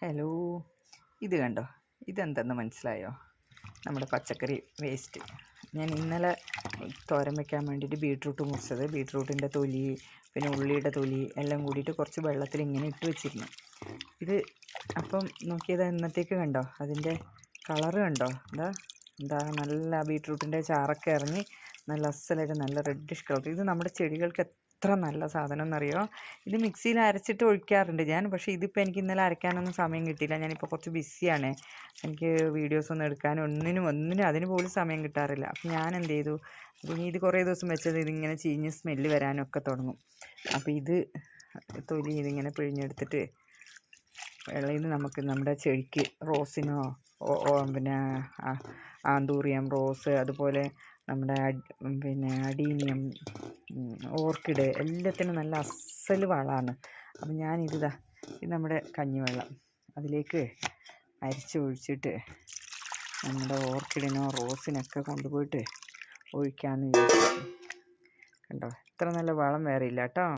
Hello, ഇത് കണ്ടോ? ഇതെന്തെന്ന് മനസ്സിലായോ? നമ്മുടെ പച്ചക്കറി വേസ്റ്റ്. ഞാൻ ഇന്നലെ തോരൻ വയ്ക്കാൻ വേണ്ടിയിട്ട് ബീട്രൂട്ട് മുറിച്ചത്, ബീട്രൂട്ടിൻ്റെ തൊലി പിന്നെ ഉള്ളിയുടെ തൊലി എല്ലാം കൂടിയിട്ട് കുറച്ച് വെള്ളത്തിൽ ഇങ്ങനെ ഇട്ട് വെച്ചിരുന്നു. ഇത് അപ്പം നോക്കിയത് ഇന്നത്തേക്ക് കണ്ടോ? അതിൻ്റെ കളറ് കണ്ടോ? എന്താ നല്ല ബീട്രൂട്ടിൻ്റെ ചാറൊക്കെ ഇറങ്ങി നല്ല അസലായിട്ട് നല്ല റെഡിഷ് കളർ. ഇത് നമ്മുടെ ചെടികൾക്ക് എത്ര നല്ല സാധനം എന്നറിയോ? ഇത് മിക്സിയിൽ അരച്ചിട്ട് ഒഴിക്കാറുണ്ട് ഞാൻ. പക്ഷേ ഇതിപ്പോൾ എനിക്ക് ഇന്നലെ അരയ്ക്കാനൊന്നും സമയം കിട്ടിയില്ല. ഞാനിപ്പോൾ കുറച്ച് ബിസിയാണ്. എനിക്ക് വീഡിയോസൊന്നും എടുക്കാനും ഒന്നിനും അതിന് പോലും സമയം കിട്ടാറില്ല. അപ്പം ഞാൻ എന്ത് ചെയ്തു, ഇനി ഇത് കുറേ ദിവസം വെച്ചത് ഇതിങ്ങനെ ചീഞ്ഞ് സ്മെല്ല് വരാനൊക്കെ തുടങ്ങും. അപ്പോൾ ഇത് തൊലി ഇതിങ്ങനെ പിഴിഞ്ഞെടുത്തിട്ട് വെള്ളയിൽ നമുക്ക് നമ്മുടെ ചെടിക്ക് റോസിനോ പിന്നെ ആന്തൂറിയം റോസ്, അതുപോലെ നമ്മുടെ പിന്നെ അഡീനിയം, ഓർക്കിഡ് എല്ലാത്തിനും നല്ല അസൽ വളമാണ്. അപ്പം ഇത് നമ്മുടെ കഞ്ഞിവെള്ളം അതിലേക്ക് അരിച്ചൊഴിച്ചിട്ട് നമ്മുടെ ഓർക്കിഡിനോ റോസിനൊക്കെ കൊണ്ടുപോയിട്ട് ഒഴിക്കാമെന്ന് വിചാരിച്ചു. കണ്ടോ, ഇത്ര നല്ല വളം വേറെ ഇല്ല കേട്ടോ.